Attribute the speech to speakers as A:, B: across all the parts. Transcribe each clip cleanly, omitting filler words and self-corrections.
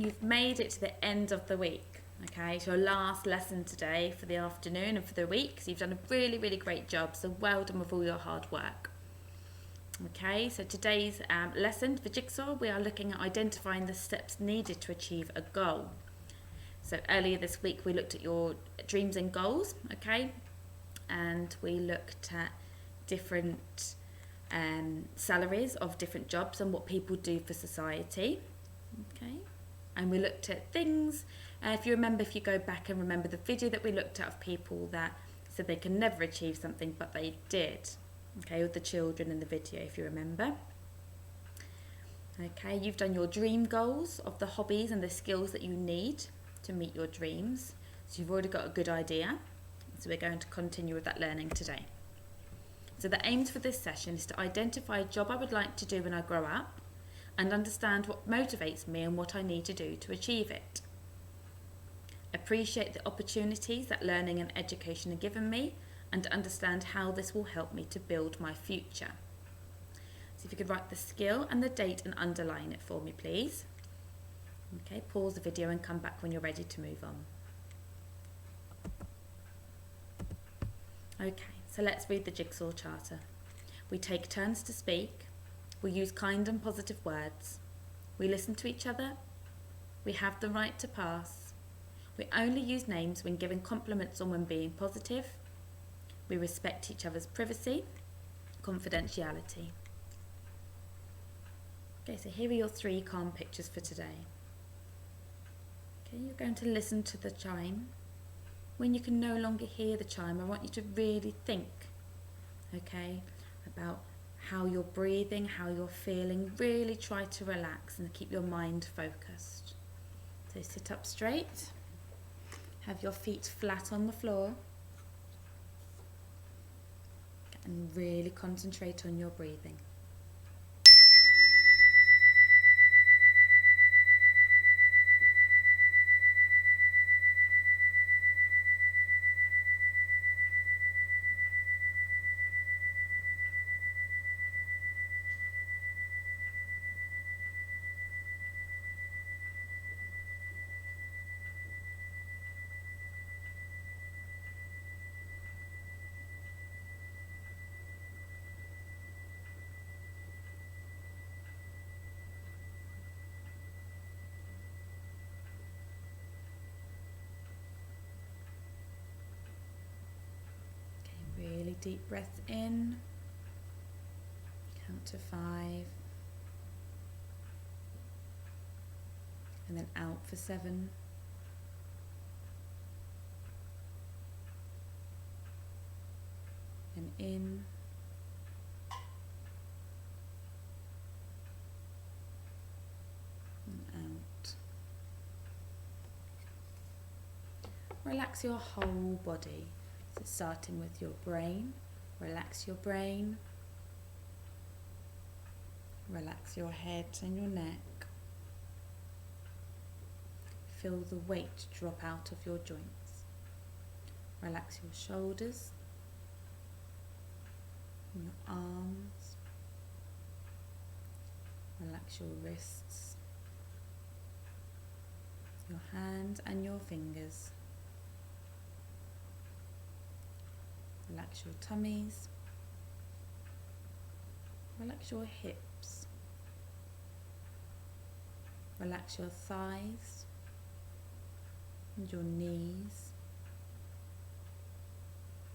A: You've made it to the end of the week. Okay, it's your last lesson today for the afternoon and for the week. So you've done a really, really great job. So well done with all your hard work. Okay, so today's lesson for Jigsaw, we are looking at identifying the steps needed to achieve a goal. So earlier this week we looked at your dreams and goals, okay, and we looked at different salaries of different jobs and what people do for society, okay, and we looked at things, if you remember, if you go back and remember the video that we looked at of people that said they can never achieve something but they did, okay, with the children in the video, if you remember. Okay, you've done your dream goals of the hobbies and the skills that you need to meet your dreams, so you've already got a good idea. So we're going to continue with that learning today. So the aims for this session is to identify a job I would like to do when I grow up and understand what motivates me and what I need to do to achieve it. Appreciate the opportunities that learning and education have given me and understand how this will help me to build my future. So if you could write the skill and the date and underline it for me, please. Okay, pause the video and come back when you're ready to move on. Okay, so let's read the Jigsaw Charter. We take turns to speak. We use kind and positive words. We listen to each other. We have the right to pass. We only use names when giving compliments or when being positive. We respect each other's privacy, confidentiality. Okay, so here are your 3 calm pictures for today. Okay, you're going to listen to the chime. When you can no longer hear the chime, I want you to really think, okay, about how you're breathing, how you're feeling. Really try to relax and keep your mind focused. So sit up straight, have your feet flat on the floor, and really concentrate on your breathing. Really deep breath in, count to 5, and then out for 7, and in, and out. Relax your whole body. So starting with your brain, relax your brain, relax your head and your neck. Feel the weight drop out of your joints. Relax your shoulders, and your arms, relax your wrists, your hands and your fingers. Relax your tummies, relax your hips, relax your thighs and your knees,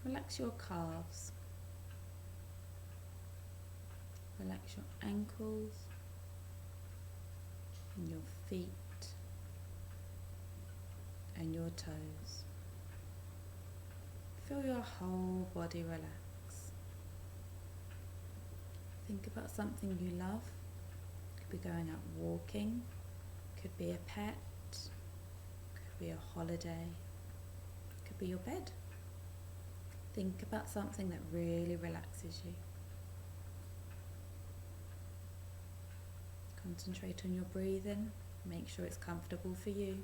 A: relax your calves, relax your ankles and your feet and your toes. Feel your whole body relax. Think about something you love. Could be going out walking, could be a pet, could be a holiday, could be your bed. Think about something that really relaxes you. Concentrate on your breathing. Make sure it's comfortable for you.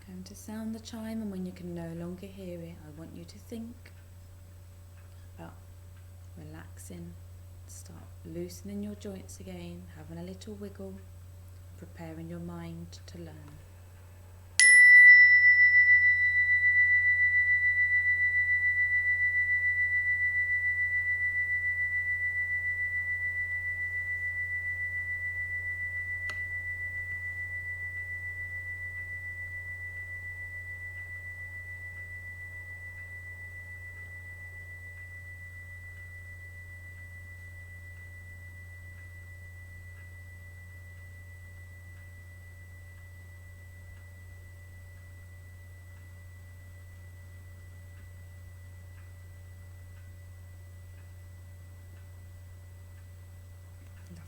A: Going to sound the chime, and when you can no longer hear it, I want you to think about relaxing. Start loosening your joints again, having a little wiggle, preparing your mind to learn.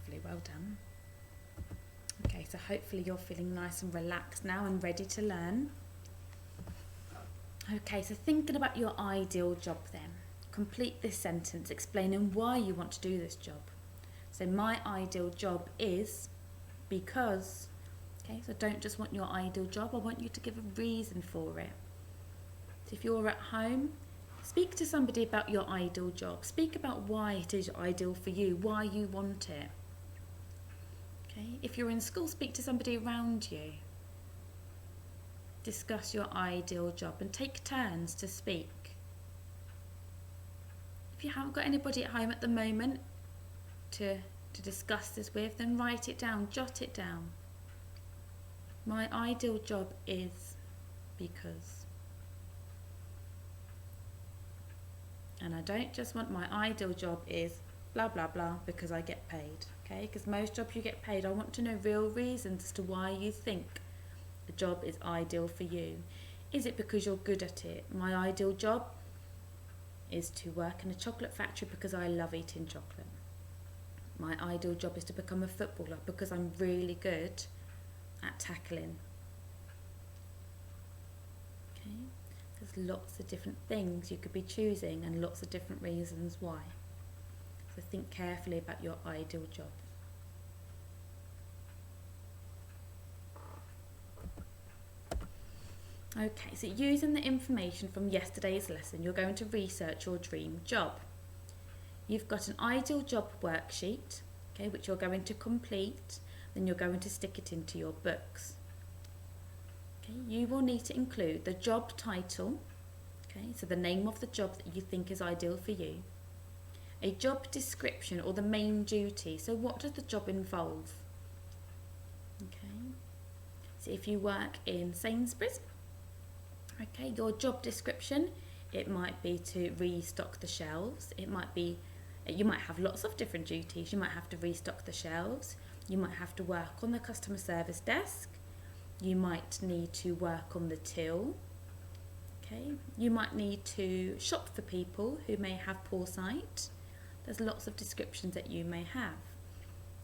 A: Lovely, well done. Okay, so hopefully you're feeling nice and relaxed now and ready to learn. Okay, so thinking about your ideal job then. Complete this sentence explaining why you want to do this job. So my ideal job is because. Okay, so don't just want your ideal job, I want you to give a reason for it. So if you're at home, speak to somebody about your ideal job. Speak about why it is ideal for you, why you want it. Okay, if you're in school, speak to somebody around you. Discuss your ideal job and take turns to speak. If you haven't got anybody at home at the moment to discuss this with, then write it down, jot it down. My ideal job is because. And I don't just want my ideal job is blah blah blah because I get paid. Okay, because most jobs you get paid. I want to know real reasons as to why you think the job is ideal for you. Is it because you're good at it? My ideal job is to work in a chocolate factory because I love eating chocolate. My ideal job is to become a footballer because I'm really good at tackling. Okay, there's lots of different things you could be choosing and lots of different reasons why. So think carefully about your ideal job. Okay, so using the information from yesterday's lesson, you're going to research your dream job. You've got an ideal job worksheet, okay, which you're going to complete, then you're going to stick it into your books. Okay, you will need to include the job title, okay, so the name of the job that you think is ideal for you, a job description or the main duty, so what does the job involve? Okay, so if you work in Sainsbury's, okay, your job description, it might be to restock the shelves. It might be, you might have lots of different duties. You might have to restock the shelves. You might have to work on the customer service desk. You might need to work on the till. Okay, you might need to shop for people who may have poor sight. There's lots of descriptions that you may have,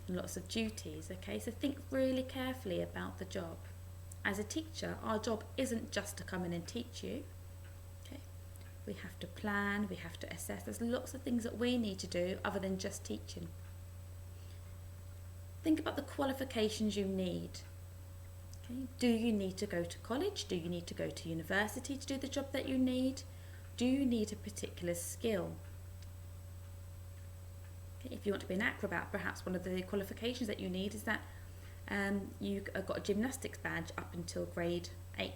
A: and lots of duties. Okay, so think really carefully about the job. As a teacher, our job isn't just to come in and teach you. Okay, we have to plan, we have to assess. There's lots of things that we need to do other than just teaching. Think about the qualifications you need. Okay, do you need to go to college? Do you need to go to university to do the job that you need? Do you need a particular skill? Okay, if you want to be an acrobat, perhaps one of the qualifications that you need is that you have got a gymnastics badge up until grade 8.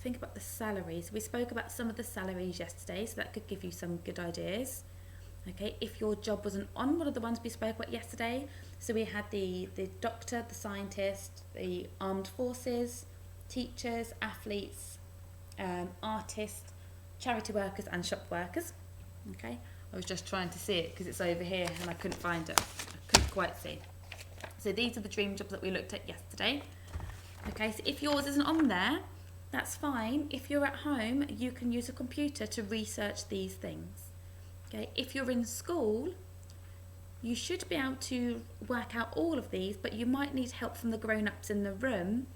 A: Think about the salaries. We spoke about some of the salaries yesterday, so that could give you some good ideas. Okay, if your job wasn't on one of the ones we spoke about yesterday, so we had the doctor, the scientist, the armed forces, teachers, athletes, artists, charity workers and shop workers. Okay, I was just trying to see it because it's over here and I couldn't find it. I couldn't quite see. So these are the dream jobs that we looked at yesterday. Okay, so if yours isn't on there, that's fine. If you're at home, you can use a computer to research these things. Okay, if you're in school, you should be able to work out all of these, but you might need help from the grown-ups in the room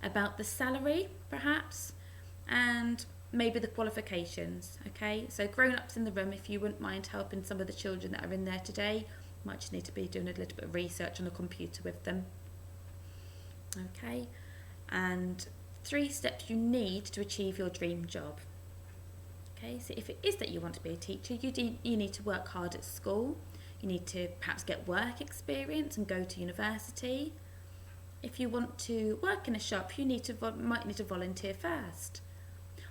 A: about the salary, perhaps, and maybe the qualifications. Okay, so grown-ups in the room, if you wouldn't mind helping some of the children that are in there today, might just need to be doing a little bit of research on a computer with them. Okay, and 3 steps you need to achieve your dream job. Okay, so if it is that you want to be a teacher, you need to work hard at school. You need to perhaps get work experience and go to university. If you want to work in a shop, you might need to volunteer first.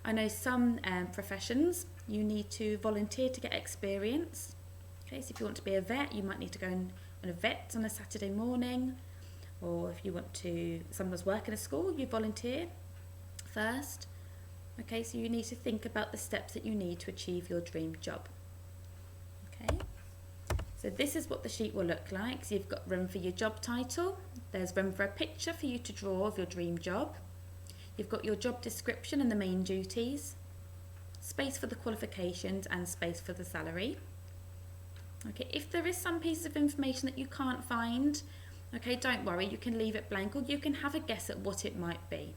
A: I know some professions you need to volunteer to get experience. Okay, so if you want to be a vet, you might need to go on a vet on a Saturday morning. Or if you want to, someone's work in a school, you volunteer first. Okay, so you need to think about the steps that you need to achieve your dream job. Okay, so this is what the sheet will look like. So you've got room for your job title. There's room for a picture for you to draw of your dream job. You've got your job description and the main duties, space for the qualifications and space for the salary. Okay, if there is some pieces of information that you can't find, okay, don't worry, you can leave it blank or you can have a guess at what it might be.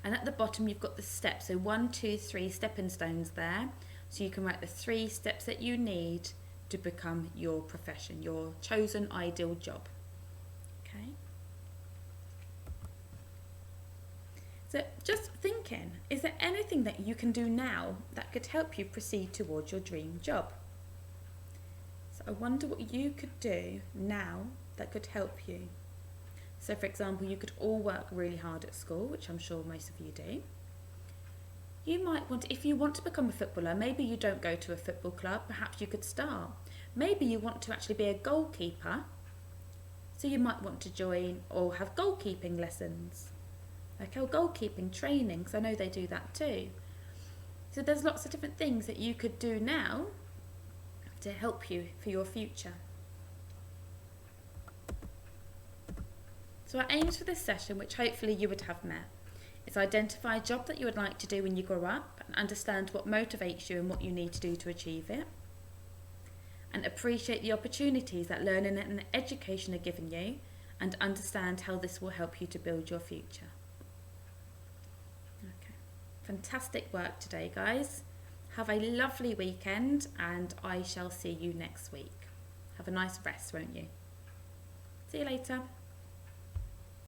A: And at the bottom you've got the steps, so 1, 2, 3 stepping stones there. So you can write the 3 steps that you need to become your profession, your chosen ideal job. Okay. So just thinking, is there anything that you can do now that could help you proceed towards your dream job? So I wonder what you could do now that could help you. So for example, you could all work really hard at school, which I'm sure most of you do. You might want, if you want to become a footballer, maybe you don't go to a football club, perhaps you could start. Maybe you want to actually be a goalkeeper, so you might want to join or have goalkeeping lessons. Okay, or goalkeeping training, because I know they do that too. So there's lots of different things that you could do now to help you for your future. So our aims for this session, which hopefully you would have met, is identify a job that you would like to do when you grow up and understand what motivates you and what you need to do to achieve it. And appreciate the opportunities that learning and education are giving you and understand how this will help you to build your future. Okay, fantastic work today, guys. Have a lovely weekend and I shall see you next week. Have a nice rest, won't you? See you later.